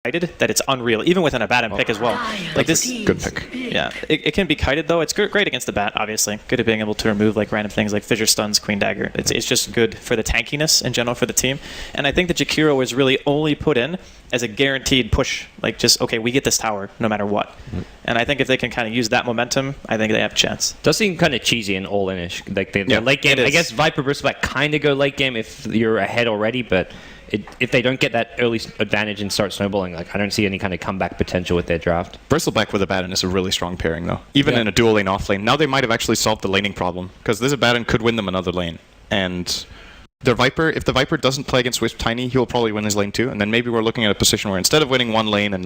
kited that it's unreal, even with an Abaddon pick as well. Like this, Good pick. yeah, it can be kited though. It's great against the bat, obviously. Good at being able to remove like random things like fissure stuns, queen dagger. It's just good for the tankiness in general for the team. And I think that Jakiro was really only put in as a guaranteed push, like just okay, we get this tower no matter what. And I think if they can kind of use that momentum, I think they have a chance. Does seem kind of cheesy and all-in-ish. Like the late game, I guess Viper Bristleback kind of go late game if you're ahead already, but if they don't get that early advantage and start snowballing, like I don't see any kind of comeback potential with their draft. Bristleback with Abaddon is a really strong pairing, though. Even in a dual lane off lane. Now they might have actually solved the laning problem, because this Abaddon could win them another lane. And their Viper, if the Viper doesn't play against Wisp Tiny, he will probably win his lane too. And then maybe we're looking at a position where instead of winning one lane and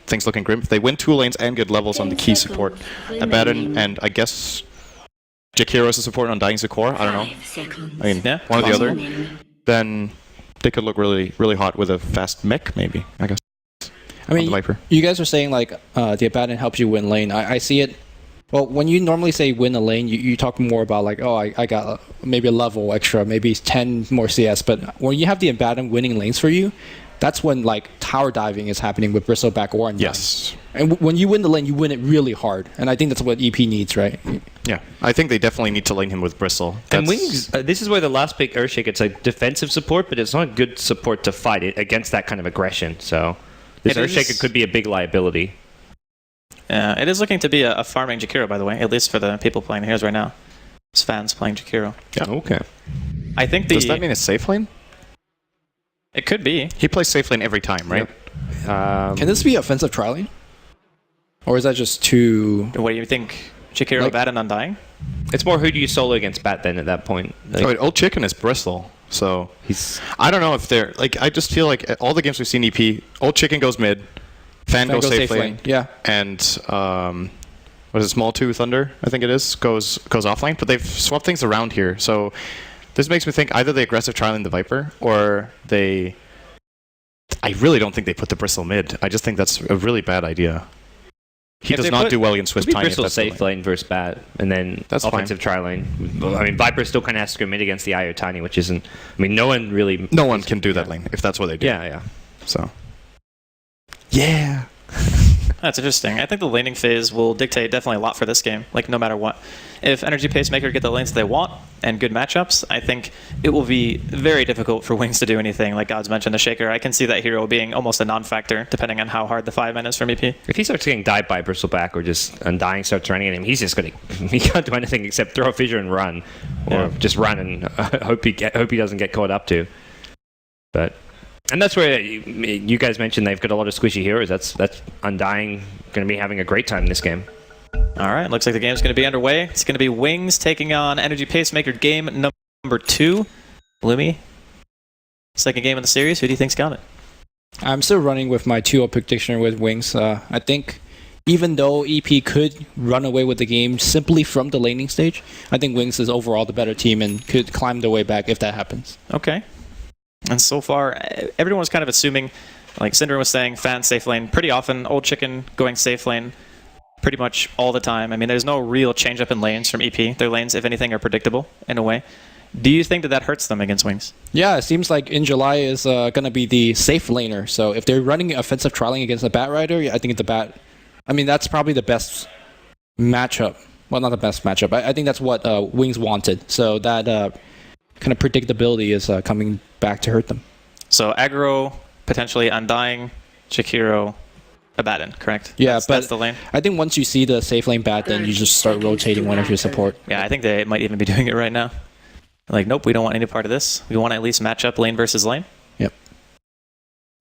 things looking grim, if they win 2 lanes and get levels on the key support, Abaddon and I guess Jakiro as a support on Dying Zakor, I don't know. I mean, one or the other. Then they could look really, really hot with a fast mech, maybe, I guess. I mean, you guys are saying like the Abaddon helps you win lane. I see it. Well, when you normally say win a lane, you talk more about like, oh, I got maybe a level extra, maybe 10 more CS. But when you have the Abaddon winning lanes for you, that's when like tower diving is happening with Bristleback or Undying. Yes. And when you win the lane, you win it really hard. And I think that's what EP needs, right? Yeah, I think they definitely need to lane him with Bristle. And Wings, this is where the last pick Earthshake, it's a defensive support, but it's not good support to fight it against that kind of aggression. So this Earthshaker could be a big liability. It is looking to be a farming Jakiro, by the way, at least for the people playing Heroes right now. It's fans playing Jakiro. Yeah. Okay. I think Does that mean it's safe lane? It could be. He plays safe lane every time, right? Yep. Can this be offensive trialing? Or is that just too... What do you think? Jakiro, like, Abaddon, Undying? It's more who do you solo against Bat then at that point? Like, wait, Old Chicken is Bristle, so he's... I don't know if they're... Like, I just feel like all the games we've seen EP, Old Chicken goes mid, Fan goes safe lane. Yeah. And, what is it, Small 2 Thunder, I think it is, goes off lane. But they've swapped things around here, so this makes me think either they aggressive trialing the Viper, or they... I really don't think they put the Bristle mid. I just think that's a really bad idea. He does not do well against Swiss Tiny. Bristle safe lane versus Bat, and then that's offensive tri lane. I mean, Viper still kind of has to go mid against the IO Tiny, which isn't... I mean, no one really... No one can do that lane, if that's what they do. Yeah, yeah. So... Yeah. That's interesting. I think the laning phase will dictate definitely a lot for this game, like no matter what. If Energy Pacemaker get the lanes they want and good matchups, I think it will be very difficult for Wings to do anything. Like God's mentioned, the Shaker, I can see that hero being almost a non-factor, depending on how hard the 5-man is from EP. If he starts getting died by Bristleback or just Undying starts running at him, he's just going to... He can't do anything except throw a fissure and run. Or just run and hope he doesn't get caught up to. But... And that's where you guys mentioned they've got a lot of squishy heroes. That's Undying going to be having a great time in this game. All right, looks like the game's going to be underway. It's going to be Wings taking on Energy Pacemaker game number 2. Lumi, second game of the series. Who do you think's got it? I'm still running with my 2-0 pick dictionary with Wings. I think even though EP could run away with the game simply from the laning stage, I think Wings is overall the better team and could climb their way back if that happens. Okay. And so far, everyone was kind of assuming, like Cinder was saying, fan safe lane pretty often. Old Chicken going safe lane pretty much all the time. I mean, there's no real change up in lanes from EP. Their lanes, if anything, are predictable in a way. Do you think that hurts them against Wings? Yeah, it seems like In July is going to be the safe laner. So if they're running offensive trialing against the Bat Rider, I think the Bat... I mean, that's probably the best matchup. Well, not the best matchup. I think that's what Wings wanted. So that kind of predictability is coming back to hurt them. So aggro, potentially Undying, Jakiro, Abaddon, correct? Yeah, that's the lane. I think once you see the safe lane Bat, then you just start rotating one of your support. Yeah, I think they might even be doing it right now. Like, nope, we don't want any part of this. We want to at least match up lane versus lane. Yep.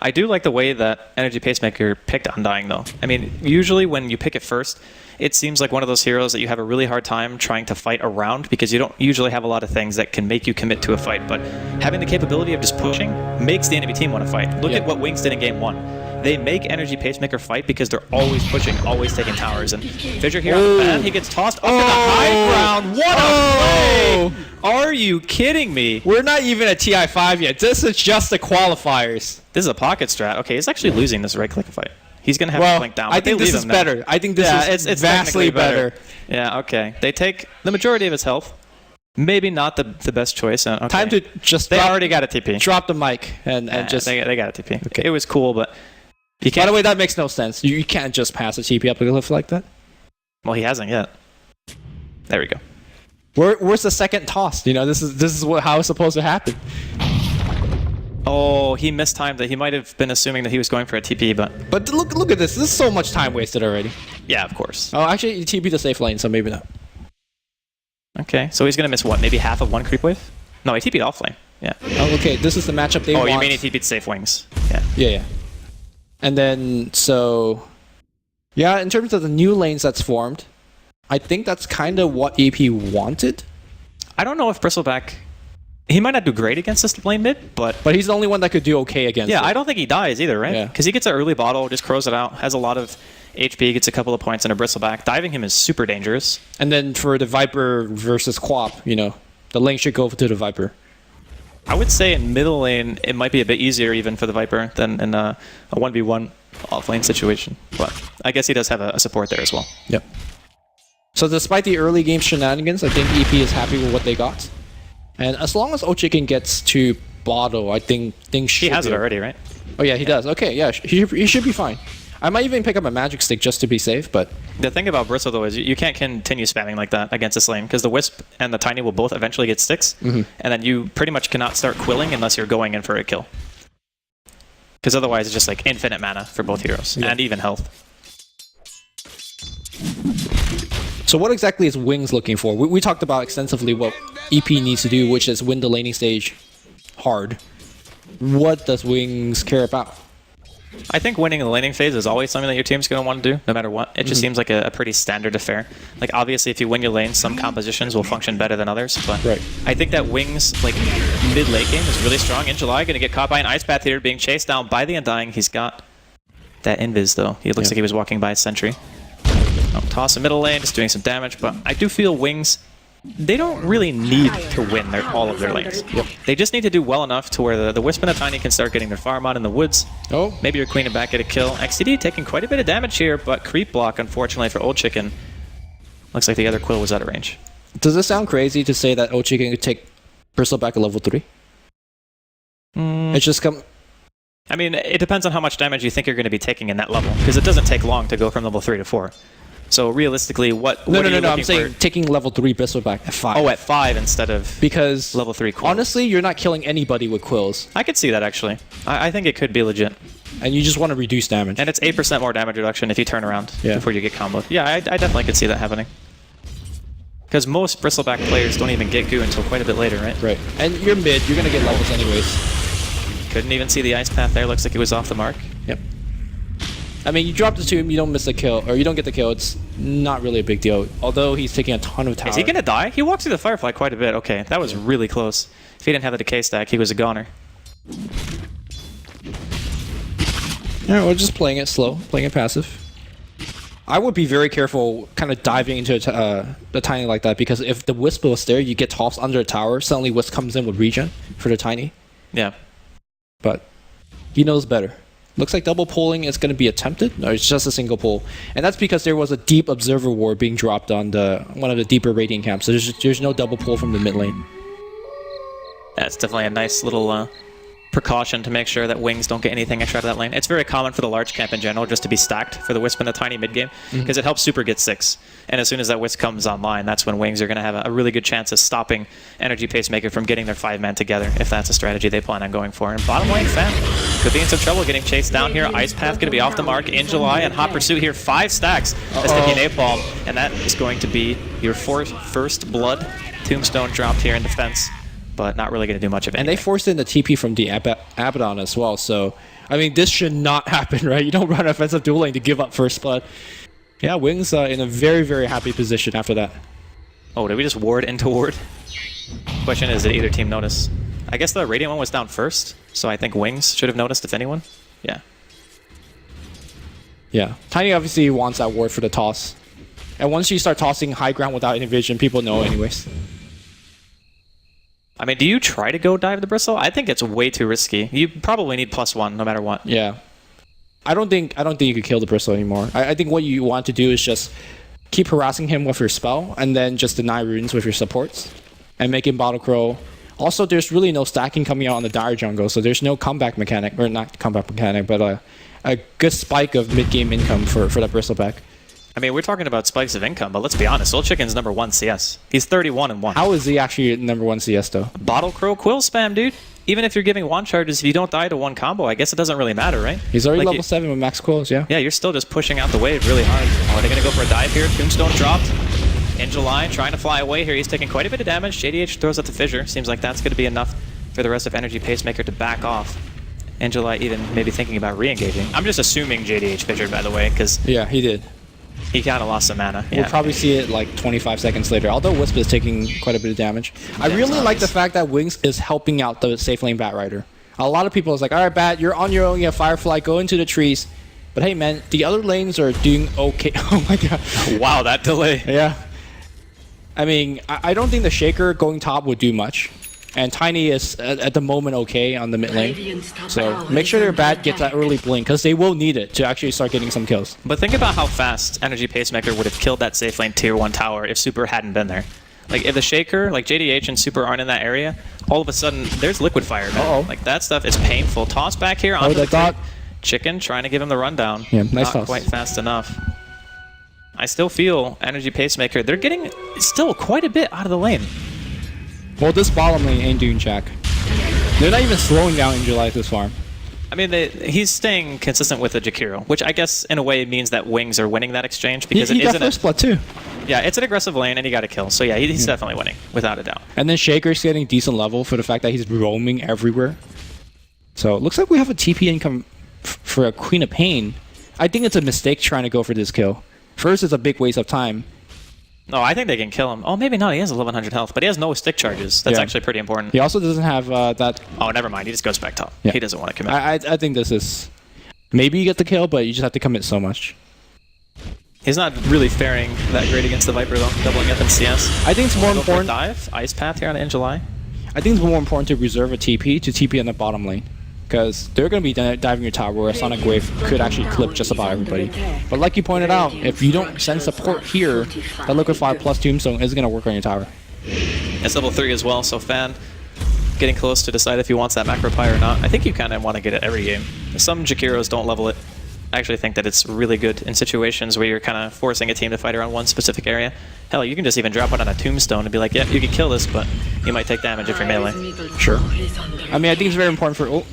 I do like the way that Energy Pacemaker picked Undying, though. I mean, usually when you pick it first, it seems like one of those heroes that you have a really hard time trying to fight around because you don't usually have a lot of things that can make you commit to a fight. But having the capability of just pushing makes the enemy team want to fight. Look at what Wings did in Game 1. They make Energy Pacemaker fight because they're always pushing, always taking towers. And Fissure here on the bat, he gets tossed up to the high ground. What a play! Are you kidding me? We're not even at TI5 yet. This is just the qualifiers. This is a pocket strat. Okay, he's actually losing this right-click fight. He's going to have to blink down. I think this is better. I think this is vastly better. Yeah, okay. They take the majority of his health. Maybe not the best choice. Okay. Time to just They already got a TP. Drop the mic and just... They got a TP. Okay. It was cool, but You By can't. the way, that makes no sense. You can't just pass a TP up the cliff like that. Well, he hasn't yet. There we go. Where's the second toss? You know, this is how it's supposed to happen. Oh, he mistimed it. He might have been assuming that he was going for a TP, but But look at this. This is so much time wasted already. yeah, of course. Oh, actually, he TP'd the safe lane, so maybe not. Okay, so he's gonna miss what? Maybe half of one creep wave? No, he TP'd off lane. Yeah. Oh, okay, this is the matchup they want. Oh, you mean he TP'd safe wings? Yeah. Yeah. And then, so... Yeah, in terms of the new lanes that's formed, I think that's kind of what EP wanted. I don't know if Bristleback. He might not do great against this lane mid, but But he's the only one that could do okay against yeah, it. I don't think he dies either, right? Yeah. Because he gets an early bottle, just crows it out, has a lot of HP, gets a couple of points, and a Bristleback. Diving him is super dangerous. And then for the Viper versus Quap, you know, the lane should go to the Viper. I would say in middle lane, it might be a bit easier even for the Viper than in a 1v1 off lane situation. But I guess he does have a support there as well. Yep. So despite the early game shenanigans, I think EP is happy with what they got. And as long as Ochikin gets to bottle, I think things should He has be it already, right? Oh yeah, he does. Okay, yeah, he should be fine. I might even pick up a magic stick just to be safe, but The thing about Bristle, though, is you can't continue spamming like that against this lane, because the Wisp and the Tiny will both eventually get sticks, and then you pretty much cannot start quilling unless you're going in for a kill. Because otherwise it's just like infinite mana for both heroes, and even health. so what exactly is Wings looking for? We talked about extensively what EP needs to do, which is win the laning stage hard. What does Wings care about? I think winning the laning phase is always something that your team's going to want to do, no matter what. It just seems like a pretty standard affair. Like, obviously, if you win your lane, some compositions will function better than others, but Right. I think that Wings, like, mid-late game is really strong. In July, going to get caught by an Ice Path here, being chased down by the Undying. He's got that Invis, though. He looks like he was walking by a sentry. Oh, toss a middle lane, just doing some damage, but I do feel Wings, they don't really need to win all of their lanes. They just need to do well enough to where the Wisp and the Tiny can start getting their farm on in the woods. Oh, Maybe your Queen and back get a kill. XTD taking quite a bit of damage here, but creep block, unfortunately, for Old Chicken. Looks like the other Quill was out of range. does it sound crazy to say that Ochikin could take Bristleback at level 3? It's just come... I mean, it depends on how much damage you think you're going to be taking in that level, because it doesn't take long to go from level 3 to 4. So realistically, what No, are you I'm looking saying for? taking level 3 Bristleback at 5. Oh, at 5 instead of because level 3 Quill. honestly, you're not killing anybody with Quills, I could see that, actually. I think it could be legit. and you just want to reduce damage. And it's 8% more damage reduction if you turn around before you get comboed. Yeah, I definitely could see that happening. Because most Bristleback players don't even get goo until quite a bit later, right? Right. And you're mid, you're going to get levels anyways. Couldn't even see the Ice Path there. Looks like it was off the mark. Yep. I mean, you drop the tomb, you don't miss the kill, or you don't get the kill, it's not really a big deal. Although he's taking a ton of tower. Is he going to die? He walked through the Firefly quite a bit. Okay, that was really close. If he didn't have the decay stack, he was a goner. Yeah, we're just playing it slow, playing it passive. I would be very careful kind of diving into the Tiny like that, because if the Wisp was there, you get tossed under a tower, suddenly Wisp comes in with regen for the Tiny. Yeah. But he knows better. Looks like double pulling is going to be attempted. No, it's just a single pull. And that's because there was a deep observer ward being dropped on one of the deeper Radiant camps. So there's no double pull from the mid lane. That's definitely a nice little precaution to make sure that Wings don't get anything extra out of that lane. It's very common for the large camp in general just to be stacked for the Wisp and the Tiny mid game, because it helps Super get 6. And as soon as that Wisp comes online, that's when Wings are going to have a really good chance of stopping Energy Pacemaker from getting their 5-man together, if that's a strategy they plan on going for. And bottom lane, Fan could be in some trouble getting chased down here. Ice Path going to be off the mark in July, and Hot Pursuit here, 5 stacks. That's taking Napalm, and that is going to be your first blood tombstone dropped here in defense, but not really going to do much of it. And they forced in the TP from the Abaddon as well. So, I mean, this should not happen, right? You don't run offensive duel lane to give up first blood. Yeah, Wings in a very, very happy position after that. Oh, did we just ward into ward? Question is, did either team notice? I guess the Radiant one was down first, so I think Wings should have noticed, if anyone. Yeah. Yeah. Tiny obviously wants that ward for the toss. And once you start tossing high ground without any vision, people know anyways. I mean, do you try to go dive the Bristle? I think it's way too risky. You probably need +1 no matter what. Yeah. I don't think you could kill the Bristle anymore. I think what you want to do is just keep harassing him with your spell, and then just deny runes with your supports, and make him Bottle Crow. Also, there's really no stacking coming out on the Dire jungle, so there's no comeback mechanic, or not comeback mechanic, but a good spike of mid-game income for that Bristleback. I mean, we're talking about spikes of income, but let's be honest. Old Chicken's #1 CS. He's 31-1. How is he actually #1 CS though? Bottle Crow Quill spam, dude. Even if you're giving wand charges, if you don't die to one combo, I guess it doesn't really matter, right? He's already Like level 7 with max quills, yeah. Yeah, you're still just pushing out the wave really hard. Oh, are they going to go for a dive here? Tombstone dropped. In July, trying to fly away here. He's taking quite a bit of damage. JDH throws out the fissure. Seems like that's going to be enough for the rest of Energy Pacemaker to back off. In July, even maybe thinking about re-engaging. I'm just assuming JDH fissured, by the way, because Yeah, he did. he kind of lost some mana. We'll Yeah. probably see it like 25 seconds later, although Wisp is taking quite a bit of damage. I really like the fact that Wings is helping out the safe lane Bat Rider. A lot of people is like, all right, Bat, you're on your own, you have Firefly, go into the trees. But hey, man, the other lanes are doing okay. Oh my god. Wow, that delay. Yeah. I mean, I don't think the Shaker going top would do much. And Tiny is, at the moment, okay on the mid lane. So make sure their Bat gets that early blink, because they will need it to actually start getting some kills. But think about how fast Energy Pacemaker would have killed that safe lane tier 1 tower if Super hadn't been there. Like, if the Shaker, like JDH and Super aren't in that area, all of a sudden, there's Liquid Fire, man. Uh-oh. Like, that stuff is painful. Toss back here onto the that creep. Chicken trying to give him the rundown. Yeah, nice Not toss. quite fast enough. I still feel Energy Pacemaker, they're getting still quite a bit out of the lane. Well, this bottom lane ain't doing jack. They're not even slowing down in July this farm. I mean, he's staying consistent with the Jakiro, which I guess in a way means that Wings are winning that exchange because He it got isn't. first blood too. Yeah, it's an aggressive lane and he got a kill. So yeah, he's definitely winning without a doubt. And then Shaker's getting decent level for the fact that he's roaming everywhere. So it looks like we have a TP income for a Queen of Pain. I think it's a mistake trying to go for this kill. First, it's a big waste of time. No, I think they can kill him. Oh, maybe not. He has 1100 health, but he has no stick charges. That's Yeah. actually pretty important. He also doesn't have that. Oh, never mind. He just goes back top. Yeah. He doesn't want to commit. I think this is. Maybe you get the kill, but you just have to commit so much. He's not really faring that great against the Viper, though, doubling up in CS. I think it's more Go for a important. dive. Ice Path here on In July. I think it's more important to reserve a TP to TP on the bottom lane. Because they're going to be diving your tower where a Sonic Wave could actually clip just about everybody. But like you pointed out, if you don't send support here, that Liquid Fire plus Tombstone is going to work on your tower. It's level 3 as well, so Fan getting close to decide if he wants that macro pie or not. I think you kind of want to get it every game. Some Jakiros don't level it. I actually think that it's really good in situations where you're kind of forcing a team to fight around one specific area. Hell, you can just even drop it on a Tombstone and be like, yeah, you can kill this, but you might take damage if you're melee. Sure. I mean, I think it's very important for... Oh,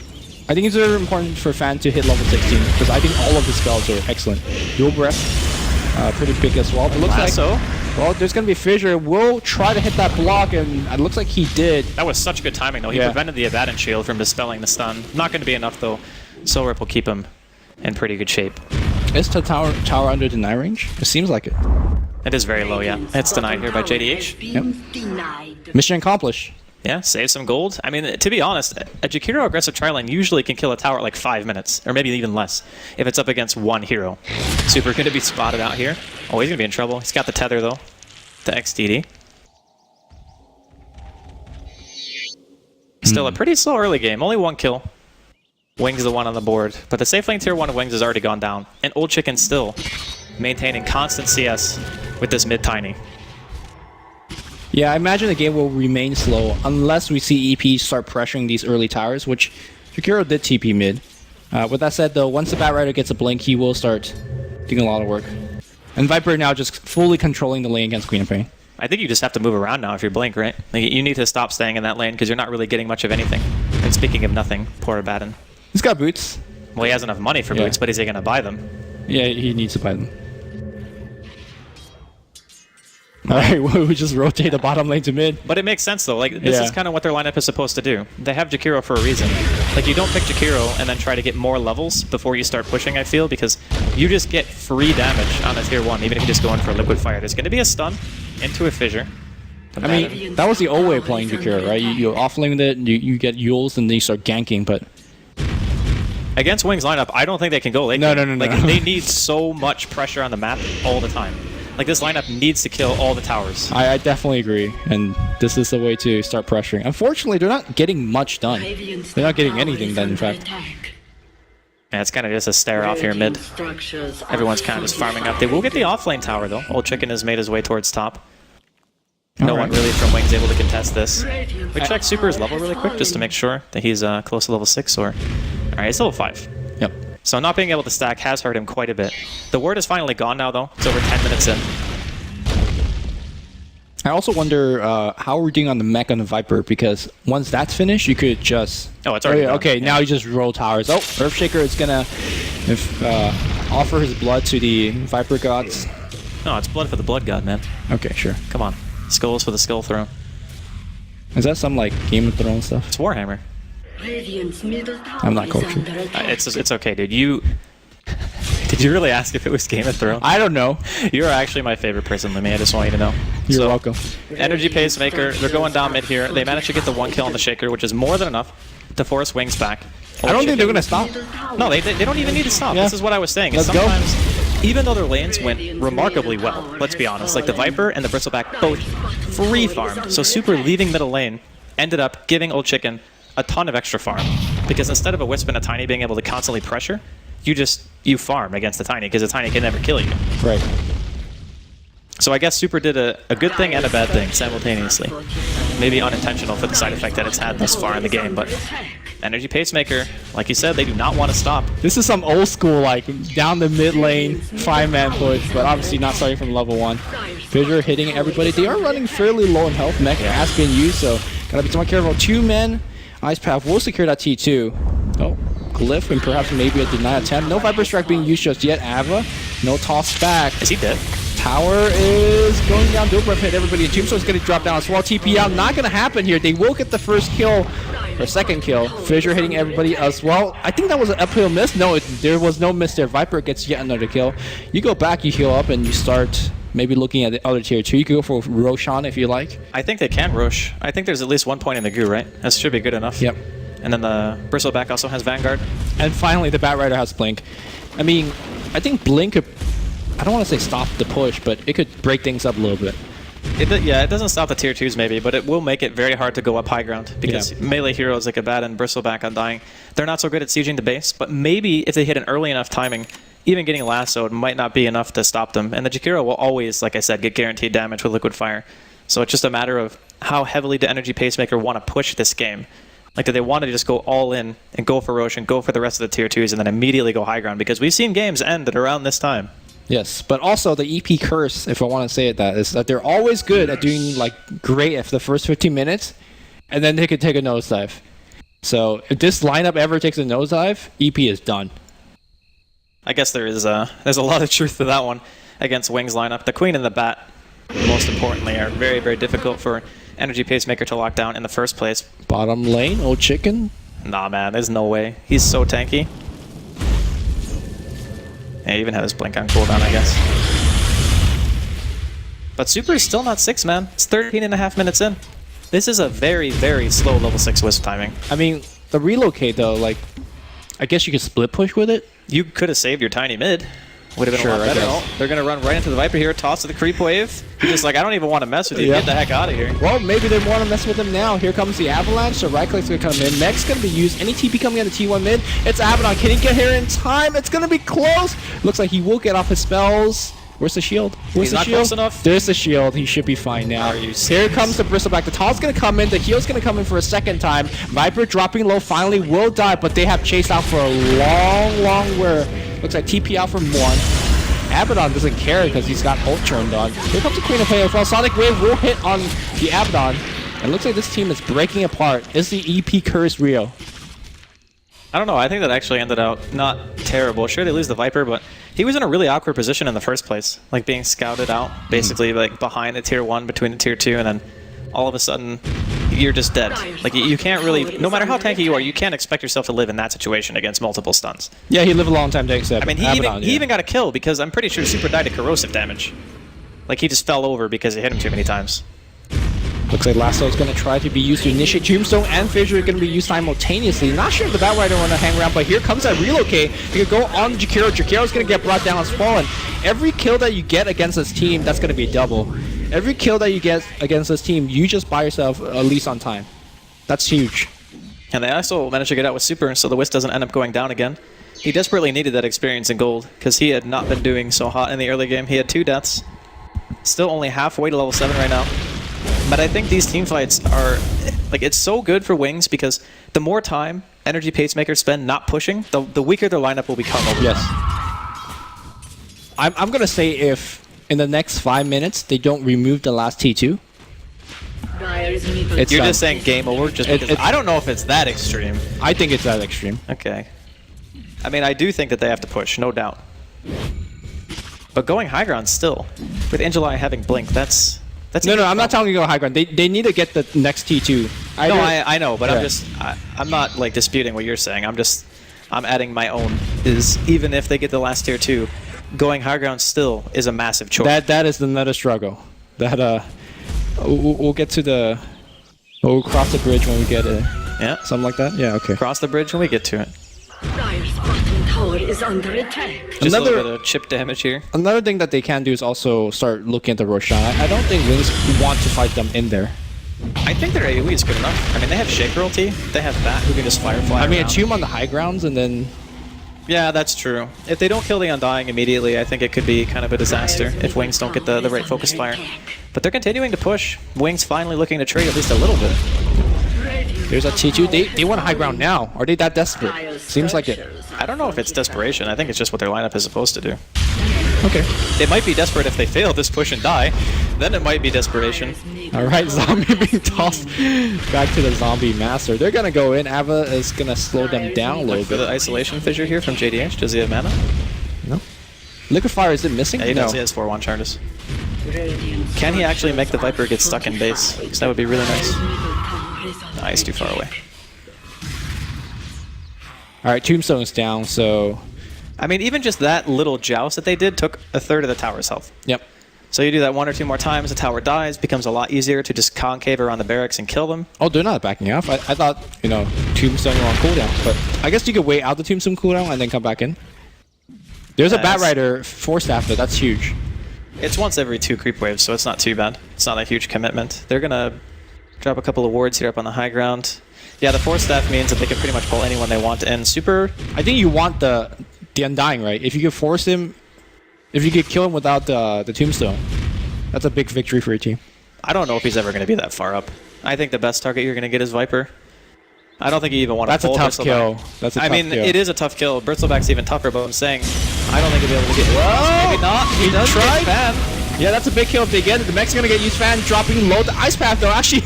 I think it's very important for Fan to hit level 16, because I think all of his spells are excellent. Dual Breath, pretty big as well. But it looks Lasso. like... Well, there's going to be Fissure. We'll try to hit that block, and it looks like he did. That was such good timing, though. He Yeah. prevented the Abaddon Shield from dispelling the stun. Not going to be enough, though. Soul Rip will keep him in pretty good shape. Is the tower under deny range? It seems like it. It is very low, yeah. It's denied here by JDH. Yep. Mission accomplished. Yeah, save some gold. I mean, to be honest, a Jakiro aggressive tri-lane usually can kill a tower at like 5 minutes, or maybe even less, if it's up against one hero. Super going to be spotted out here. Oh, he's going to be in trouble. He's got the tether, though. The XDD. Still a pretty slow early game. Only one kill. Wings the one on the board. But the safe lane tier 1 of Wings has already gone down. And Old Chicken still maintaining constant CS with this mid-tiny. Yeah, I imagine the game will remain slow unless we see EP start pressuring these early towers, which Jakiro did TP mid. With that said, though, once the Bat Rider gets a blink, he will start doing a lot of work. And Viper now just fully controlling the lane against Queen of Pain. I think you just have to move around now if you're Blink, right? Like, you need to stop staying in that lane because you're not really getting much of anything. And speaking of nothing, poor Abaddon. He's got boots. Well, he has enough money for Yeah. boots, but is he going to buy them? Yeah, he needs to buy them. Alright, we just rotate the bottom lane to mid. But it makes sense, though. Like, this Yeah. is kind of what their lineup is supposed to do. They have Jakiro for a reason. Like, you don't pick Jakiro and then try to get more levels before you start pushing, I feel, because you just get free damage on a tier 1, even if you just go in for a Liquid Fire. There's going to be a stun into a fissure. I mean, that was the old way of playing Jakiro, right? You offlane it, you get Yules, and then you start ganking, but... Against Wings lineup, I don't think they can go late. No. Like, they need so much pressure on the map all the time. Like, this lineup needs to kill all the towers. I definitely agree, and this is the way to start pressuring. Unfortunately, they're not getting much done. They're not getting anything done, in fact. Yeah, it's kind of just a stare off here mid. Everyone's kind of just farming up. They will get the offlane tower, though. Old Chicken has made his way towards top. No Alright. one really from Wings able to contest this. We check Super's level really quick just to make sure that he's close to level 6 or... Alright, it's level 5. Yep. So not being able to stack has hurt him quite a bit. The ward is finally gone now, though. It's over 10 minutes in. I also wonder how we're doing on the mech on the Viper, because once that's finished, you could just... Oh, it's already done. Okay, now you just roll towers. Oh, Earthshaker is going to offer his blood to the Viper gods. No, it's blood for the blood god, man. Okay, sure. Come on. Skulls for the skull throne. Is that some like Game of Thrones stuff? It's Warhammer. I'm not cultured. It's okay, dude. Did you really ask if it was Game of Thrones? I don't know. You're actually my favorite person, Lemmy. I just want you to know. You're welcome. Energy Pacemaker, they're going down mid here. They managed to get the 1 kill on the Shaker, which is more than enough to force Wings back. I don't think they're going to stop. No, they don't even need to stop. Yeah. This is what I was saying. Let's Sometimes, even though their lanes went remarkably well, let's be honest, like the Viper and the Bristleback both free farmed. So Super leaving middle lane ended up giving Old Chicken a ton of extra farm. Because instead of a Wisp and a Tiny being able to constantly pressure, you farm against the Tiny, because the Tiny can never kill you. Right. So I guess Super did a good thing and a bad thing simultaneously. Maybe unintentional for the side effect that it's had thus far in the game, but Energy Pacemaker, like you said, they do not want to stop. This is some old school, like, down the mid lane, 5-man push, but obviously not starting from level 1. Fissure hitting everybody. They are running fairly low in health. Mech has been used, so gotta be somewhat careful. 2 men. Ice Path will secure that T2. Oh, Glyph and perhaps maybe a deny attempt. No Viper Strike being used just yet. Ava, no toss back. Is he dead? Tower is going down. Dual Breath hit everybody in Tombstone's going to drop down as well. TP out. Not going to happen here. They will get the first kill, or second kill. Fissure hitting everybody as well. I think that was an uphill miss. No, there was no miss there. Viper gets yet another kill. You go back, you heal up, and you start maybe looking at the other tier 2. You could go for Roshan if you like. I think they can Rosh. I think there's at least 1 point in the goo, right? That should be good enough. Yep. And then the Bristleback also has Vanguard. And finally, the Bat Rider has Blink. I mean, I think Blink could, I don't want to say stop the push, but it could break things up a little bit. It doesn't stop the tier 2s maybe, but it will make it very hard to go up high ground, because melee heroes like Abad and Bristleback Undying, they're not so good at sieging the base, but maybe if they hit an early enough timing, even getting lassoed might not be enough to stop them. And the Jakiro will always, like I said, get guaranteed damage with Liquid Fire. So it's just a matter of how heavily the Energy Pacemaker want to push this game. Like, do they want to just go all in and go for Rosh and go for the rest of the tier 2s and then immediately go high ground? Because we've seen games end at around this time. Yes, but also the EP curse, if I want to say it, that is that they're always good at doing like great for the first 15 minutes, and then they could take a nosedive. So if this lineup ever takes a nosedive, EP is done. I guess there's a lot of truth to that one against Wings lineup. The Queen and the Bat, most importantly, are very, very difficult for Energy Pacemaker to lock down in the first place. Bottom lane, Old Chicken. Nah, man, there's no way. He's so tanky. Yeah, he even had his blink on cooldown, I guess. But Super is still not 6, man. It's 13.5 minutes in. This is a very, very slow level 6 Wisp timing. I mean, the relocate, though, like, I guess you could split push with it. You could have saved your tiny mid. Would have been a lot I better. guess. Oh, they're going to run right into the Viper here. Toss to the creep wave. He's just like, I don't even want to mess with you. Yeah. Get the heck out of here. Well, maybe they want to mess with him now. Here comes the Avalanche, so right click's going to come in. Mech's going to be used. Any TP coming out of T1 mid. It's Abaddon. Can he get here in time? It's going to be close. Looks like he will get off his spells. Where's the shield? Where's He's the not shield? close enough. There's the shield. He should be fine now. Are you Here serious? comes the Bristleback. The Todd's going to come in. The heal's going to come in for a second time. Viper dropping low finally will die, but they have chased out for a long, long where looks like TP out from 1. Abaddon doesn't care because he's got ult turned on. Here comes the Queen of Chaos. Well, Sonic Wave will hit on the Abaddon. It looks like this team is breaking apart. Is the EP curse real? I don't know. I think that actually ended out not terrible. Sure, they lose the Viper, but he was in a really awkward position in the first place. Like being scouted out, basically like behind the tier 1, between the tier 2, and then all of a sudden you're just dead. Like you can't really, no matter how tanky you are, you can't expect yourself to live in that situation against multiple stuns. Yeah, he lived a long time to accept. I mean, he even got a kill because I'm pretty sure Super died to corrosive damage. Like he just fell over because he hit him too many times. Looks like Lasso is going to try to be used to initiate. Tombstone and Fissure are going to be used simultaneously. Not sure if the Bat Rider want to hang around, but here comes that relocate. He could go on Jakiro. Jakiro's going to get brought down as well. And every kill that you get against this team, that's going to be a double. Every kill that you get against this team, you just buy yourself at least on time. That's huge. And they also managed to get out with Super, so the Wisp doesn't end up going down again. He desperately needed that experience in gold, because he had not been doing so hot in the early game. He had 2 deaths. Still only halfway to level 7 right now. But I think these team fights are, Like, it's so good for Wings because the more time Energy Pacemakers spend not pushing, the weaker their lineup will become over Yes. time. I'm gonna say if in the next 5 minutes they don't remove the last T2, it's You're done. just saying game over just because I don't know if it's that extreme. I think it's that extreme. Okay. I mean, I do think that they have to push, no doubt. But going high ground still, with Angelai having Blink, that's No, a no, huge I'm not problem. telling you to go high ground. They need to get the next T2. No, I know, but Yeah. I'm not like disputing what you're saying. I'm adding my own. Is even if they get the last tier 2, going high ground still is a massive choice. That is another struggle. That we'll get to the. We'll cross the bridge when we get it. Yeah, Something like that. Yeah. Okay. cross the bridge when we get to it. Dire's bottom tower is under attack. Just a Another- little bit of chip damage here. Another thing that they can do is also start looking at the Roshan. I don't think Wings want to fight them in there. I think their AoE is good enough. I mean, they have Shaker ulti. They have that who can just Firefly I mean, around. Tomb on the high grounds and then. Yeah, that's true. If they don't kill the Undying immediately, I think it could be kind of a disaster if Wings don't get the right focus fire. But they're continuing to push. Wings finally looking to trade at least a little bit. There's a T2. They want high ground now. Are they that desperate? Seems like it. I don't know if it's desperation. I think it's just what their lineup is supposed to do. Okay. They might be desperate if they fail this push and die. Then it might be desperation. All right, zombie being tossed back to the zombie master. They're gonna go in. Ava is gonna slow them down a little For the bit. isolation fissure here from JDH, does he have mana? No. Liquefier, is it missing? Yeah, he does. No. He has 4-1 Charters. Can he actually make the Viper get stuck in base? Because that would be really nice. Nah, he's too far away. All right, Tombstone's down. So. I mean, even just that little joust that they did took a third of the tower's health. Yep. So you do that 1 or 2 more times, the tower dies, becomes a lot easier to just concave around the barracks and kill them. Oh, they're not backing off. I thought, Tombstone were on cooldown, but I guess you could wait out the Tombstone cooldown and then come back in. There's a Bat Yes. Rider 4-staff though. That's huge. It's once every 2 creep waves, so it's not too bad. It's not a huge commitment. They're going to drop a couple of wards here up on the high ground. Yeah, the 4-staff means that they can pretty much pull anyone they want in. Super... I think you want the Undying, right? If you could force him, if you could kill him without the Tombstone, that's a big victory for your team. I don't know if he's ever going to be that far up. I think the best target you're going to get is Viper. I don't think you even want to That's a pull tough Bristleback. kill. That's a I tough mean, kill. it is a tough kill. Bristleback's even tougher, but I'm saying I don't think he'll be able to get... Whoa! Maybe not. He does tried. get Fan. Yeah, that's a big kill if they get it. The mech's gonna get used fan, dropping low. The ice path though, actually,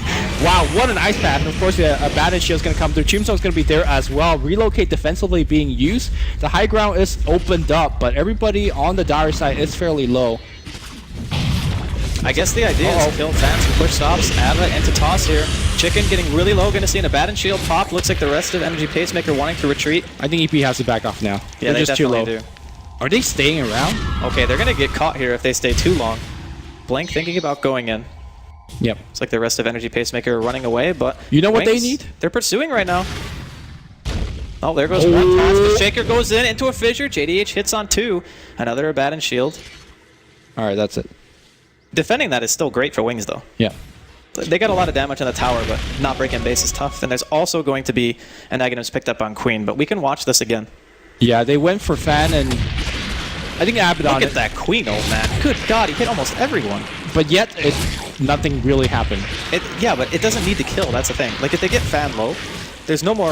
wow, what an ice path. And of course, a Baton Shield's gonna come through. Tombstone's gonna be there as well. Relocate defensively being used. The high ground is opened up, but everybody on the Dire side is fairly low. I guess the idea is to kill Fans and push stops. Ava into toss here. Chicken getting really low. Going to see an Abaddon Shield pop. Looks like the rest of Energy Pacemaker wanting to retreat. I think EP has to back off now. Yeah, They're they just too definitely low. do. Are they staying around? Okay, they're going to get caught here if they stay too long. Blank thinking about going in. Yep. It's like the rest of Energy Pacemaker are running away, but... You know what they Wings, need? They're pursuing right now. Oh, there goes one pass. The Shaker goes in into a fissure. JDH hits on 2. Another Abaddon Shield. All right, that's it. Defending that is still great for Wings, though. Yeah. They got a lot of damage on the tower, but not breaking base is tough. And there's also going to be a negatives picked up on Queen, but we can watch this again. Yeah, they went for fan and I think Abaddon. Look at that Queen ult, man. Good God, he hit almost everyone. But yet, nothing really happened. Yeah, but it doesn't need to kill. That's the thing. Like, if they get fan low, there's no more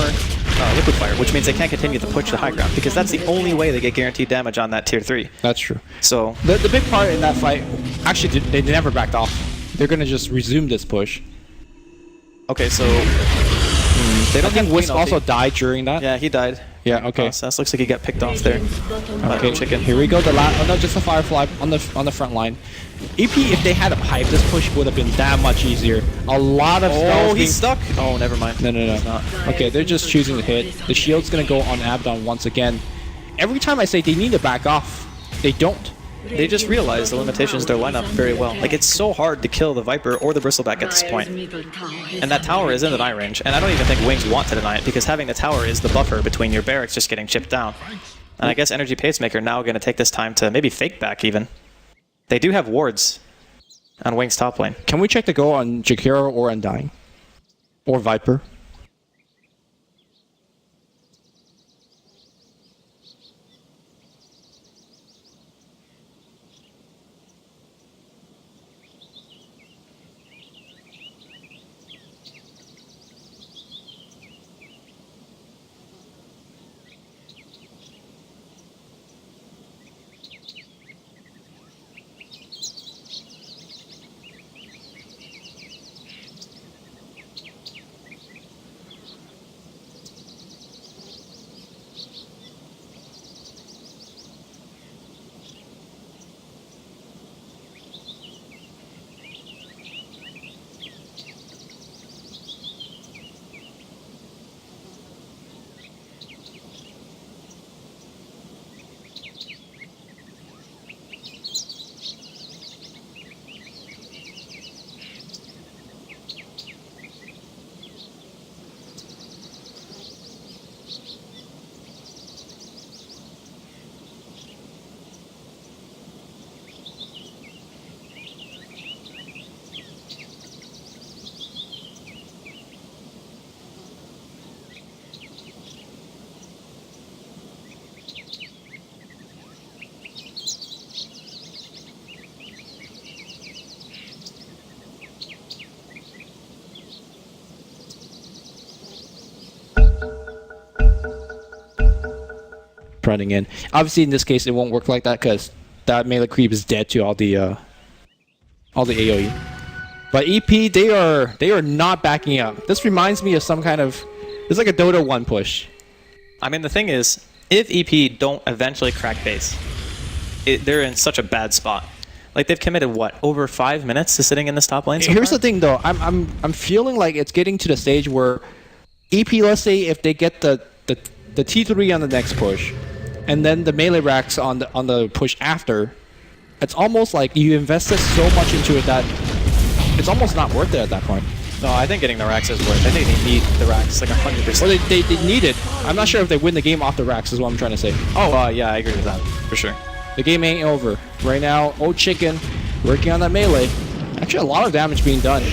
liquid fire, which means they can't continue to push the high ground, because that's the only way they get guaranteed damage on that tier 3. That's true. So, The big part in that fight, actually, they never backed off. They're gonna just resume this push. okay, so... They I don't think have Wisp Queen ulti. also died during that. Yeah, he died. Yeah. Okay. So that looks like he got picked off there. Okay. Chicken. Here we go. The last. Oh no, just a Firefly on the front line. EP, if they had a pipe, this push would have been that much easier. A lot of Oh, spells being- he's stuck. Oh, never mind. No. Not. Okay, they're just choosing to hit. The shield's gonna go on Abaddon once again. Every time I say they need to back off, they don't. They just realized the limitations of their lineup very well. Like, it's so hard to kill the Viper or the Bristleback at this point. And that tower is in the deny range, and I don't even think Wings want to deny it, because having the tower is the buffer between your barracks just getting chipped down. And I guess Energy Pacemaker now going to take this time to maybe fake back even. They do have wards on Wings top lane. Can we check the go on Jakiro or Undying? Or Viper? running in. Obviously, in this case, it won't work like that because that melee creep is dead to all the AoE. But EP, they are not backing up. This reminds me of some kind of... It's like a Dota 1 push. I mean, the thing is, if EP don't eventually crack base, they're in such a bad spot. Like, they've committed, what, over 5 minutes to sitting in this top lane so Here's far? the thing, though. I'm feeling like it's getting to the stage where EP, let's say, if they get the T3 on the next push, and then the melee racks on the push after, it's almost like you invested so much into it that it's almost not worth it at that point. No, I think getting the racks is worth it. I think they need the racks, like 100%. Well, they need it. I'm not sure if they win the game off the racks is what I'm trying to say. Oh, yeah, I agree with that, for sure. The game ain't over. Right now, Old Chicken working on that melee. Actually, a lot of damage being done.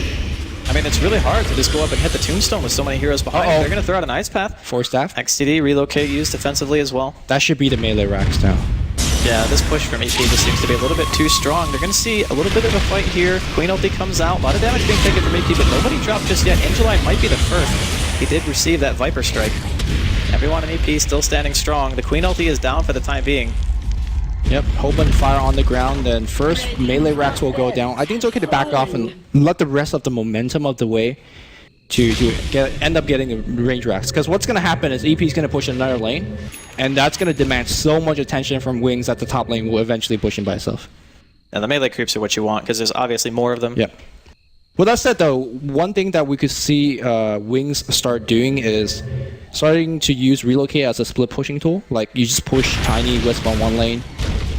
I mean, it's really hard to just go up and hit the tombstone with so many heroes behind. They're going to throw out an ice path. Force staff. XTD, relocate used defensively as well. That should be the melee racks now. Yeah, this push from EP just seems to be a little bit too strong. They're going to see a little bit of a fight here. Queen ulti comes out. A lot of damage being taken from EP, but nobody dropped just yet. Angelai might be the first. He did receive that Viper strike. Everyone in EP still standing strong. The Queen ulti is down for the time being. Yep, whole bunch of fire on the ground, then first melee racks will go down. I think it's okay to back off and let the rest of the momentum of the way to end up getting the range racks. Because what's going to happen is EP is going to push another lane, and that's going to demand so much attention from Wings that the top lane will eventually push him by itself. And the melee creeps are what you want, because there's obviously more of them. Yep. With that said, though, one thing that we could see Wings start doing is starting to use relocate as a split pushing tool. Like, you just push Tiny Wisp on one lane,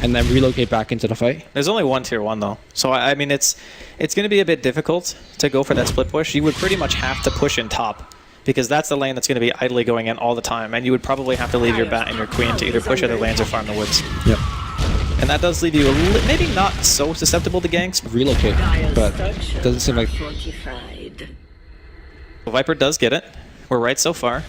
and then relocate back into the fight. There's only one tier 1 though, so I mean it's going to be a bit difficult to go for that split push. You would pretty much have to push in top, because that's the lane that's going to be idly going in all the time, and you would probably have to leave your bat and your queen to either push other lanes or farm the woods. Yep. And that does leave you maybe not so susceptible to ganks. Relocate, but doesn't seem like... Viper does get it. We're right so far.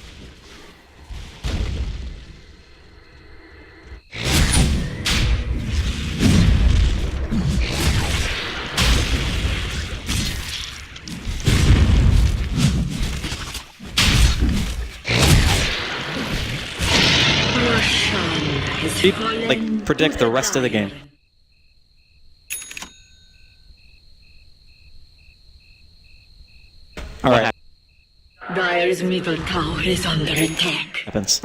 Like, predict the rest of the game. Alright. Dire's middle tower is under attack. Happens.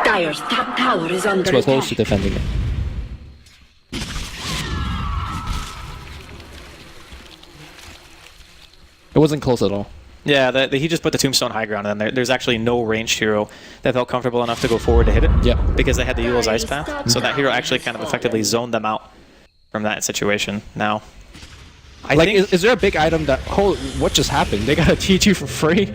Dire's top tower is under So we're close to attack. defending it. It wasn't close at all. Yeah, he just put the tombstone high ground, and then there's actually no ranged hero that felt comfortable enough to go forward to hit it. Yeah. Because they had the Eul's ice path, so that hero actually kind of effectively zoned them out from that situation. Now, I think... Is there a big item that... Oh, what just happened? They got a T2 for free?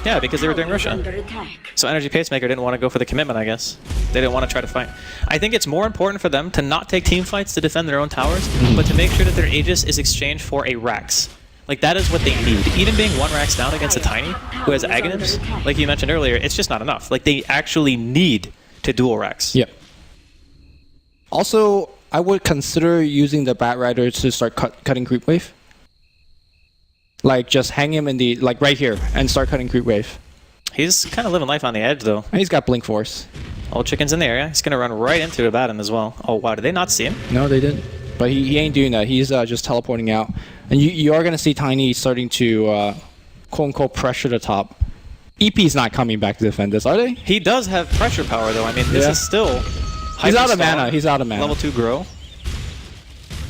Yeah, because they were doing Tower is Roshan. under attack. So Energy Pacemaker didn't want to go for the commitment, I guess. They didn't want to try to fight. I think it's more important for them to not take team fights to defend their own towers, but to make sure that their Aegis is exchanged for a Rax. Like, that is what they need. Even being one Rax down against a Tiny, who has Aghanims, like you mentioned earlier, it's just not enough. Like, they actually need to dual Rax. Yep. Also, I would consider using the Bat Rider to start cutting creep wave. Like, just hang him in the... Like, right here, and start cutting creep wave. He's kind of living life on the edge, though. And he's got Blink Force. Old Chicken's in the area. He's going to run right into Abaddon as well. Oh, wow. Did they not see him? No, they didn't. But he ain't doing that. He's just teleporting out. And you are going to see Tiny starting to, quote-unquote, pressure the top. EP's not coming back to defend this, are they? He does have pressure power, though. I mean, this is still... He's out of Hyperstar, mana. He's out of mana. Level 2 grow.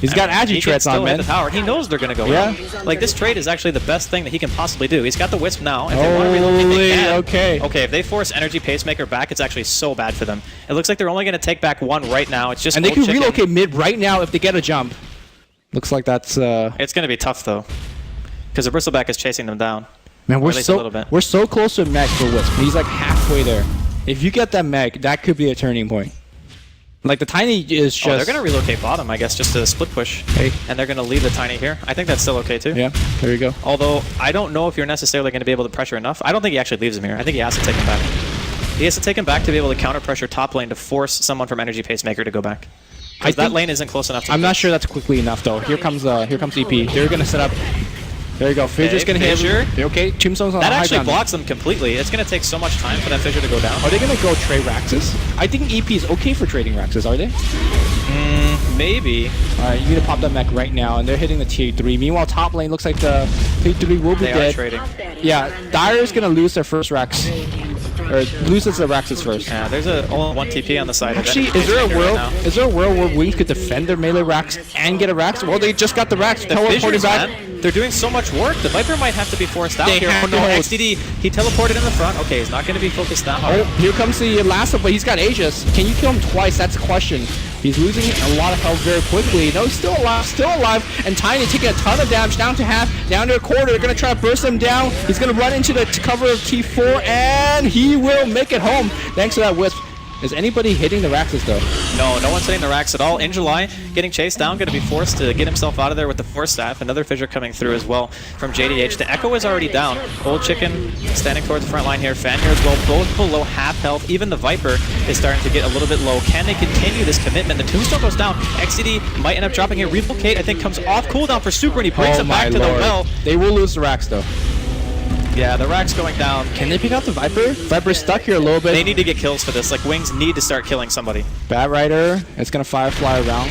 He's got Agi He can Treads still on, hit man. the tower. He knows they're going to go Yeah. in. Like, this trade is actually the best thing that he can possibly do. He's got the Wisp now. If they want to relocate, they can. Okay. Okay, if they force Energy Pacemaker back, it's actually so bad for them. It looks like they're only going to take back one right now. It's just And they Old can Chicken. relocate mid right now if they get a jump. Looks like that's... It's going to be tough, though. Because the Bristleback is chasing them down. Man, at least a little bit. we're so close to Meg for Wisp. He's like halfway there. If you get that Meg, that could be a turning point. Like, the Tiny is just... Oh, they're going to relocate bottom, I guess, just to split push. Hey. And they're going to leave the Tiny here. I think that's still okay, too. Yeah, there you go. Although, I don't know if you're necessarily going to be able to pressure enough. I don't think he actually leaves him here. I think he has to take him back. He has to take him back to be able to counter pressure top lane to force someone from Energy Pacemaker to go back. Because that think- lane isn't close enough to I'm not fix. sure that's quickly enough though. Here comes EP. They're gonna set up. There you go. Fissure's Okay, gonna hit. Fissure. Okay, Tombstone's on That the high actually ground. blocks them completely. It's going to take so much time for that Fissure to go down. Are they gonna go trade Raxes? I think EP is okay for trading Raxes. Are they? Maybe. All right, you need to pop that mech right now, and they're hitting the TA3. Meanwhile, top lane looks like the TA3 will be They are dead. trading. Yeah, Dire's gonna lose their first Rax, or loses the Raxes first. Yeah, there's only one TP on the side. Actually, of is there a Pacemaker world? right now. Is there a world where Wings could defend their melee Rax and get a Rax? Well, they just got the Rax. The Teleporting Fissures, back. man, they're doing so much work. The Viper might have to be forced out They here. have Oh no, to hold. XDD, he teleported in the front. Okay, he's not going to be focused that hard. Oh, here comes the lasso, but he's got Aegis. Can you kill him twice? That's the question. He's losing a lot of health very quickly. No, he's still alive, and Tiny taking a ton of damage, down to half, down to a quarter. They're going to try to burst him down. He's going to run into the cover of T4, and he will make it home, thanks to that Wisp. Is anybody hitting the Raxes, though? No one's hitting the racks at all. In July, getting chased down, going to be forced to get himself out of there with the Force Staff. Another Fissure coming through as well from JDH. The Echo is already down. Old Chicken standing towards the front line here. Fan here as well, both below half health. Even the Viper is starting to get a little bit low. Can they continue this commitment? The Tombstone goes down. XCD might end up dropping here. Relocate, I think, comes off cooldown for Super, and he brings Oh it back my to the lord. well. They will lose the Rax, though. Yeah, the rack's going down. Can they pick out the Viper? Viper's stuck here a little bit. They need to get kills for this. Like, Wings need to start killing somebody. Bat Rider, it's gonna Firefly around.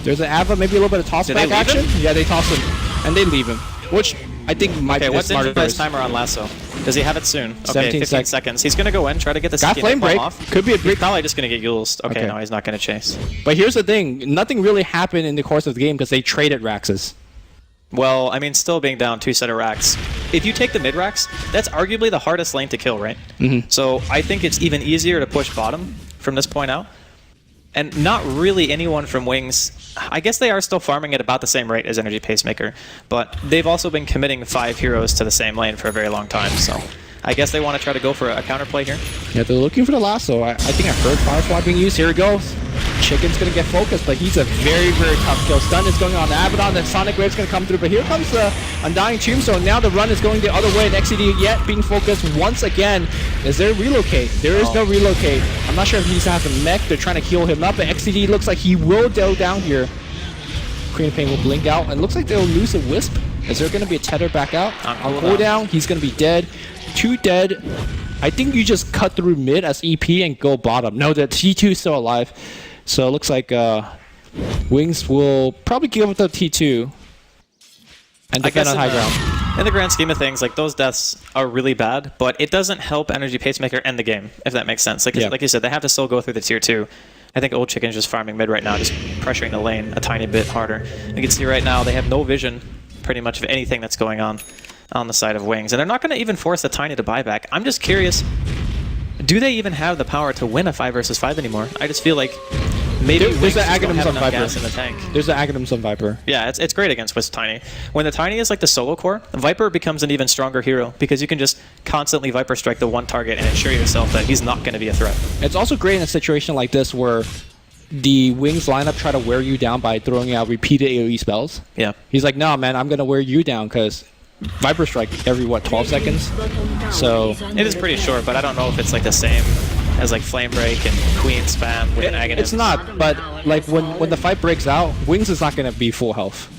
There's an Ava, maybe a little bit of toss Did back they leave action. him? Yeah, they toss him, and they leave him, which I think might Okay, be what's smarter. Injury's timer on Lasso? Does he have it soon? Okay, 17 15 seconds. He's going to go in, try to get the Got Siki flame Napalm break. off. Could be a He's big. probably just going to get Yule's. Okay, Okay. no, he's not going to chase. But here's the thing: nothing really happened in the course of the game because they traded Raxes. Well, I mean, still being down 2 set of racks. If you take the mid racks, that's arguably the hardest lane to kill, right? So I think it's even easier to push bottom from this point out. And not really anyone from Wings. I guess they are still farming at about the same rate as Energy Pacemaker, but they've also been committing 5 heroes to the same lane for a very long time, so I guess they want to try to go for a counterplay here. Yeah, they're looking for the lasso. I think I heard Firefly being used. Here it goes. Chicken's gonna get focused, but he's a very, very tough kill. Stun is going on the Abaddon. The Sonic Wave's gonna come through, but here comes the Undying Tombstone. Now the run is going the other way, and XCD yet being focused once again. Is there relocate? There is no relocate. I'm not sure if he has a mech. They're trying to heal him up, but XCD looks like he will go down here. Queen of Pain will blink out, and it looks like they'll lose a Wisp. Is there gonna be a tether back out? On cooldown, he's gonna be dead. 2 dead. I think you just cut through mid as EP and go bottom. No, the T2 is still alive. So it looks like Wings will probably give up the T2 and I defend guess on high ground. in the grand scheme of things, like those deaths are really bad, but it doesn't help Energy Pacemaker end the game, if that makes sense. Like, Yeah. like you said, they have to still go through the tier 2. I think Old Chicken's just farming mid right now, just pressuring the lane a tiny bit harder. You can see right now they have no vision pretty much of anything that's going on the side of Wings. And they're not going to even force the Tiny to buy back. I'm just curious, do they even have the power to win a 5 versus 5 anymore? I just feel like maybe There's Wings the just don't Aghanims have on enough Viper. gas in the tank. There's the Aghanims on Viper. Yeah, it's great against with Tiny. When the Tiny is like the solo core, Viper becomes an even stronger hero because you can just constantly Viper strike the one target and ensure yourself that he's not going to be a threat. It's also great in a situation like this where the Wings lineup try to wear you down by throwing out repeated AoE spells. Yeah. He's like, no, man, I'm going to wear you down because Viper Strike every, 12 seconds? So It is pretty short, but I don't know if it's like the same as like Flame Break and Queen Spam with an Agonist. it's not, but like when the fight breaks out, Wings is not going to be full health.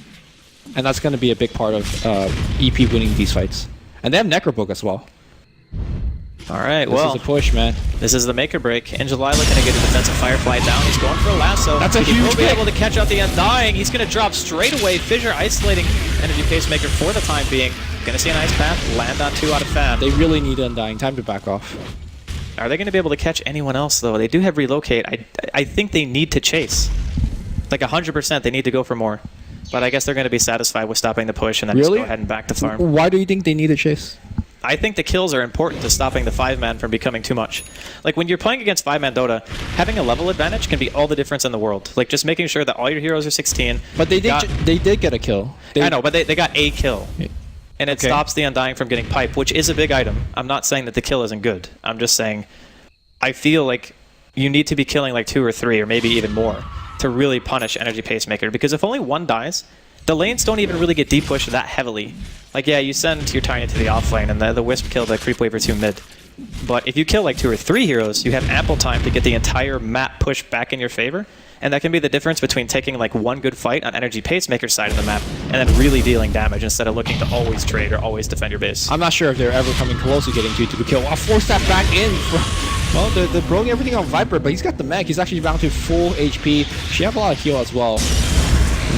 And that's going to be a big part of EP winning these fights. And they have Necrobook as well. All right, This well, is a push, man. this is the make or break. In July, looking to get a defensive Firefly down. He's going for a lasso. That's a he huge will be pick. able to catch out the Undying. He's going to drop straight away. Fissure isolating Energy Pacemaker for the time being. Going to see a nice path. Land on 2 out of Fan. They really need Undying. Time to back off. Are they going to be able to catch anyone else, though? They do have Relocate. I think they need to chase. Like 100%, they need to go for more. But I guess they're going to be satisfied with stopping the push and then just Really? go ahead and back to farm. Why do you think they need a chase? I think the kills are important to stopping the 5-man from becoming too much. Like, when you're playing against 5-man Dota, having a level advantage can be all the difference in the world. Like, just making sure that all your heroes are 16. But they did. got- They did get a kill. I know, but they got a kill. And it Okay. stops the Undying from getting pipe, which is a big item. I'm not saying that the kill isn't good. I'm just saying I feel like you need to be killing like 2 or 3 or maybe even more to really punish Energy Pacemaker. Because if only one dies, the lanes don't even really get depushed that heavily. Like, yeah, you send your Tiny to the off lane and the Wisp kill the Creep Waver 2 mid. But if you kill like 2 or 3 heroes, you have ample time to get the entire map pushed back in your favor And that can be the difference between taking like one good fight on Energy Pacemaker's side of the map and then really dealing damage instead of looking to always trade or always defend your base. I'm not sure if they're ever coming close to getting to the kill. I'll force that back in. Well, they're throwing everything on Viper, but he's got the mech. He's actually down to full HP. She have a lot of heal as well.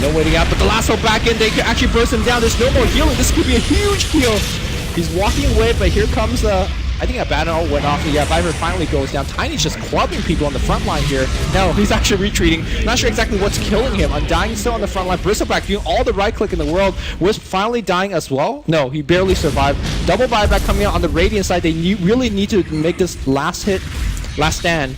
No waiting out, but the lasso back in. They can actually burst him down. There's no more healing. This could be a huge heal. He's walking away, but here comes I think a battle went off. Yeah, Viper finally goes down. Tiny's just clubbing people on the front line here. No, he's actually retreating. Not sure exactly what's killing him. Undying still on the front line. Bristleback doing all the right click in the world. Wisp finally dying as well. No, he barely survived. Double buyback coming out on the Radiant side. They really need to make this last hit, last stand.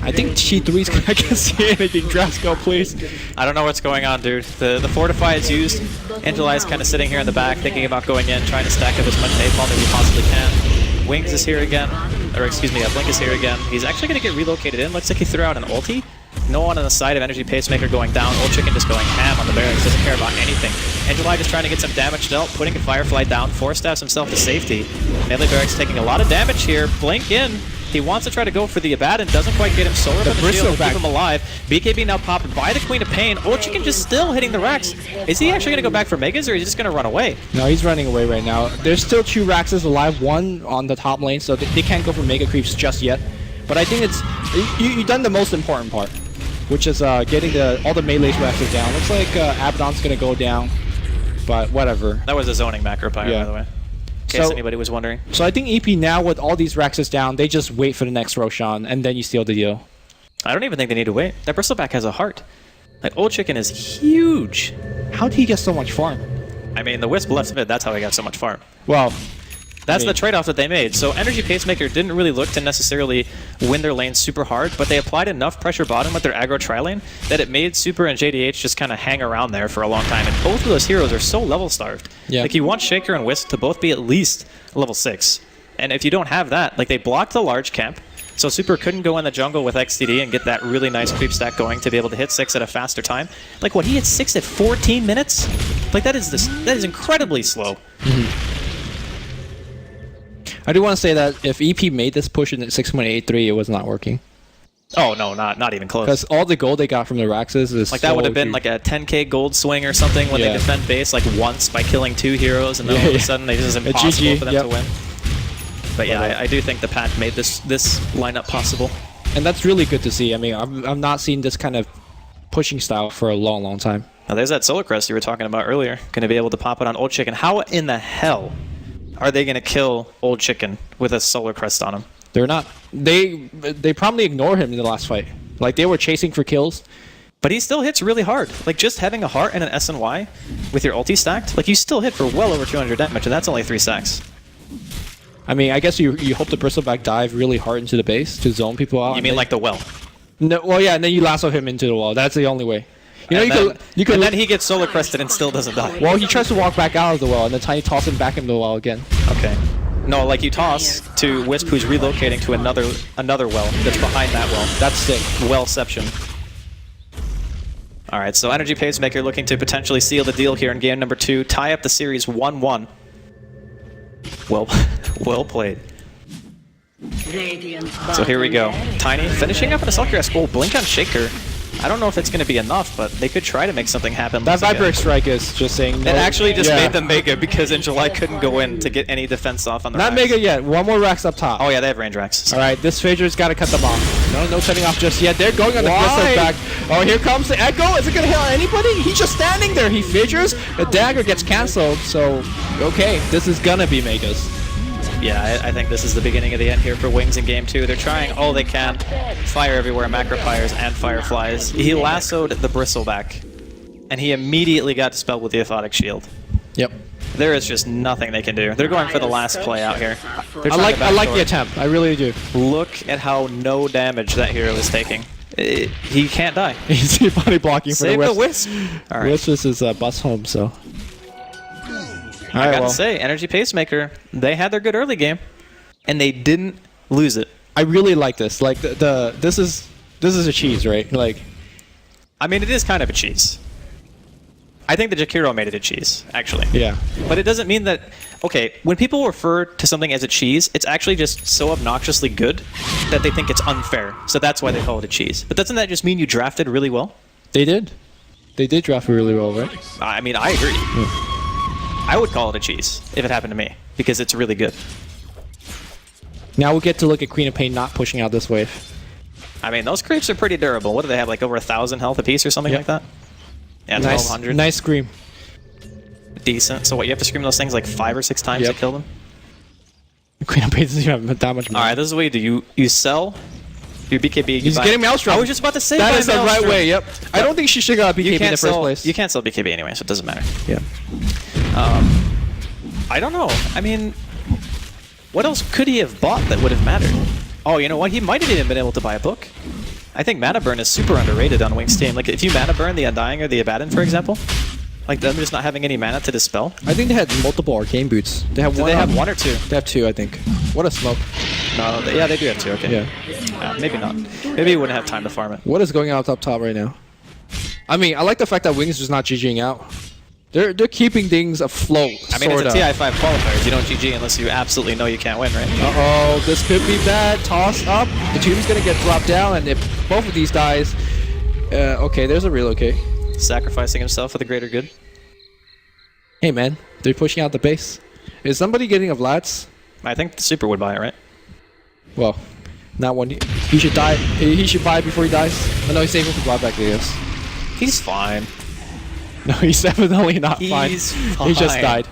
I think T3's gonna get see anything. Drasco, please. I don't know what's going on, dude. The Fortify is used. Angelai's kind of sitting here in the back, thinking about going in, trying to stack up as much napalm as he possibly can. Wings is here again. Or excuse me, Blink is here again. He's actually going to get relocated in. Looks like he threw out an ulti. No one on the side of Energy Pacemaker going down. Old Chicken just going ham on the barracks. Doesn't care about anything. Angelai just trying to get some damage dealt, putting a Firefly down. Force stabs himself to safety. Melee Barracks taking a lot of damage here. Blink in. He wants to try to go for the Abaddon, doesn't quite get him. Solar on the shield to keep him alive. BKB now popped by the Queen of Pain. Old Chicken just still hitting the racks. Is he actually going to go back for Megas, or is he just going to run away? No, he's running away right now. There's still 2 Raxes alive, one on the top lane, so they can't go for Mega Creeps just yet. But I think it's you've done the most important part, which is getting all the melee's Raxes down. Looks like Abaddon's going to go down, but whatever. That was a zoning macro pyre, by the way. In case anybody was wondering. So I think EP now, with all these Raxes down, they just wait for the next Roshan, and then you steal the deal. I don't even think they need to wait. That Bristleback has a heart. Like, Old Chicken is huge. How did he get so much farm? I mean, the Wisp left mid, that's how he got so much farm. Well, that's the trade-off that they made. So Energy Pacemaker didn't really look to necessarily win their lane super hard, but they applied enough pressure bottom with their aggro tri-lane that it made Super and JDH just kind of hang around there for a long time. And both of those heroes are so level-starved. Yeah. Like, you want Shaker and Wisp to both be at least level 6. And if you don't have that, like, they blocked the large camp, so Super couldn't go in the jungle with XTD and get that really nice creep stack going to be able to hit 6 at a faster time. Like, what, he hit 6 at 14 minutes? Like, that is incredibly slow. I do want to say that if EP made this push in 6.83, it was not working. Oh, no, not even close. Because all the gold they got from the Raxes is like, that would have been like a 10k gold swing or something when they defend base like once by killing 2 heroes, and then all of a sudden it's just impossible for them to win. But yeah, I do think the patch made this lineup possible. And that's really good to see. I mean, I've not seen this kind of pushing style for a long, long time. Now there's that Solar Crest you were talking about earlier. Going to be able to pop it on Old Chicken. How in the hell are they going to kill Old Chicken with a Solar Crest on him? They're not. They probably ignore him in the last fight. Like, they were chasing for kills. But he still hits really hard. Like, just having a heart and an SNY with your ulti stacked, like, you still hit for well over 200 damage, and that's only 3 stacks. I mean, I guess you hope the Bristleback dive really hard into the base to zone people out. You mean like the well? No, well, yeah, and then you lasso him into the wall. That's the only way. You know, you could. And then he gets Solar Crested and still doesn't die. Well, he tries to walk back out of the well, and then Tiny toss him back into the well again. Okay. No, like you toss to Wisp, who's relocating to another well that's behind that well. That's sick. Wellception. All right, so Energy Pacemaker looking to potentially seal the deal here in game number 2, tie up the series 1-1. Well played. So here we go. Tiny finishing up in a Selkirk. Oh, Blink on Shaker. I don't know if it's going to be enough, but they could try to make something happen. That Viper Strike is just saying no. It actually just made them Mega because Angelai couldn't go in to get any defense off on the Not racks. Mega yet. One more Rax up top. Oh yeah, they have range racks. All right, this Phaser's got to cut them off. No cutting off just yet. They're going on the Bristleback back. Oh, here comes the Echo. Is it going to hit on anybody? He's just standing there. He Phasers. The dagger gets canceled. So, okay, this is going to be Megas. Yeah, I think this is the beginning of the end here for Wings in game 2. They're trying all they can. Fire everywhere, macro pyres and fireflies. He lassoed the Bristleback, and he immediately got dispelled with the Aphotic Shield. Yep. There is just nothing they can do. They're going for the last play out here. I like the attempt. I really do. Look at how no damage that hero is taking. He can't die. He's body blocking for Save the Wisp. All right. Wisp is bus home, so. I gotta say, Energy Pacemaker, they had their good early game, and they didn't lose it. I really like this. Like this is a cheese, right? Like, I mean, it is kind of a cheese. I think the Jakiro made it a cheese, actually. Yeah. But it doesn't mean that. Okay, when people refer to something as a cheese, it's actually just so obnoxiously good that they think it's unfair. So that's why they call it a cheese. But doesn't that just mean you drafted really well? They did. They did draft really well, right? I mean, I agree. I would call it a cheese if it happened to me because it's really good. Now we get to look at Queen of Pain not pushing out this wave. I mean, those creeps are pretty durable. What do they have, like over 1,000 health apiece or something like that? Yeah, Nice, 1,200. nice scream. Decent. So what, you have to scream those things like 5 or 6 times to kill them? Queen of Pain doesn't even have that much money. Alright, this is what you do. You sell your BKB. You He's buy, getting Maelstrom. I was just about to say that buy is the right Maelstrom. way, yep. I don't think she should have got BKB in the first place. You can't sell BKB anyway, so it doesn't matter. Yeah. I don't know. I mean, what else could he have bought that would have mattered? Oh, you know what? He might have even been able to buy a book. I think Mana Burn is super underrated on Wing's team. Like, if you Mana Burn the Undying or the Abaddon, for example, like them just not having any mana to dispel. I think they had multiple arcane boots. They have Do one. they have 1 or 2? They have 2, I think. What a smoke. No, yeah, they do have 2. Okay. Yeah. Maybe not. Maybe he wouldn't have time to farm it. What is going on up top right now? I mean, I like the fact that Wings is just not GGing out. They're keeping things afloat. I mean, sorta. it's a TI5 qualifier. You don't GG unless you absolutely know you can't win, right? Uh-oh, this could be bad. Toss up. The tomb's gonna get dropped down, and if both of these dies... okay, there's a relocate. Sacrificing himself for the greater good. Hey, man. They're pushing out the base. Is somebody getting a Vlad's? I think the Super would buy it, right? Well, not one. He should die. He should buy before he dies. Oh, no, he's saving for Bloodback, I guess. He's fine. No, he's definitely not fine. He's He just fine. died.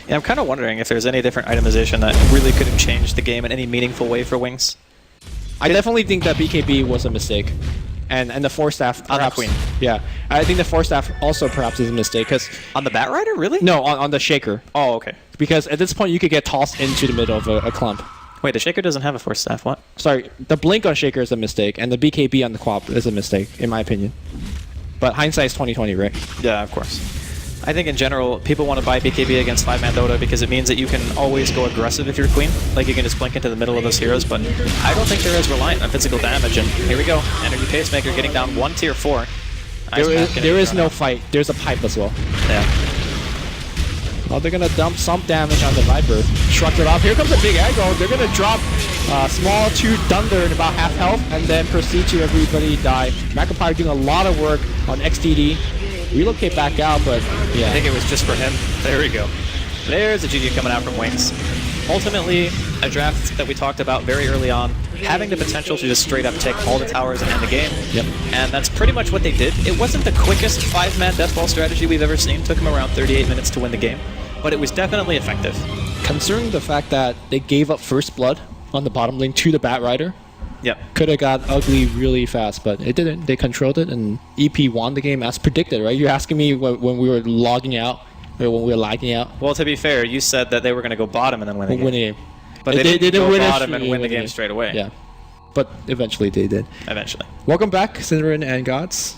Yeah, I'm kind of wondering if there's any different itemization that really could have changed the game in any meaningful way for Wings. I definitely think that BKB was a mistake. And the Force Staff On the perhaps, Queen. Yeah, I think the Force Staff also perhaps is a mistake because On the Bat Rider, really? no, on the Shaker, Oh, okay. because at this point you could get tossed into the middle of a clump. Wait, the Shaker doesn't have a Force Staff. What? Sorry, the Blink on Shaker is a mistake, and the BKB on the Quap is a mistake in my opinion. But hindsight is 20/20, right? Yeah, of course. I think in general, people want to buy BKB against 5-man Dota because it means that you can always go aggressive if you're Queen. Like, you can just blink into the middle of those heroes, but I don't think they're as reliant on physical damage. And here we go. Energy Pacemaker getting down 1 tier 4. There is no fight. There's a pipe as well. Yeah. Oh, they're gonna dump some damage on the Viper. Shrugged it off. Here comes a big aggro. They're gonna drop small 2 Thunder in about half health and then proceed to everybody die. Macapire doing a lot of work on XTD. Relocate back out, but yeah. I think it was just for him. There we go. There's a GG coming out from Wings. Ultimately, a draft that we talked about very early on, having the potential to just straight up take all the towers and end the game. Yep. And that's pretty much what they did. It wasn't the quickest 5-man deathball strategy we've ever seen. Took them around 38 minutes to win the game. But it was definitely effective. Considering the fact that they gave up first blood on the bottom lane to the Bat Rider, Yep. could have got ugly really fast, but it didn't. They controlled it, and EP won the game as predicted, right? You're asking me when we were logging out, or when we were lagging out. Well, to be fair, you said that they were going to go bottom and then win the game. Winning it. But they didn't go win it bottom and win the winning game it. straight away. Yeah, but eventually they did. Eventually. Welcome back, Cinderin and Gods.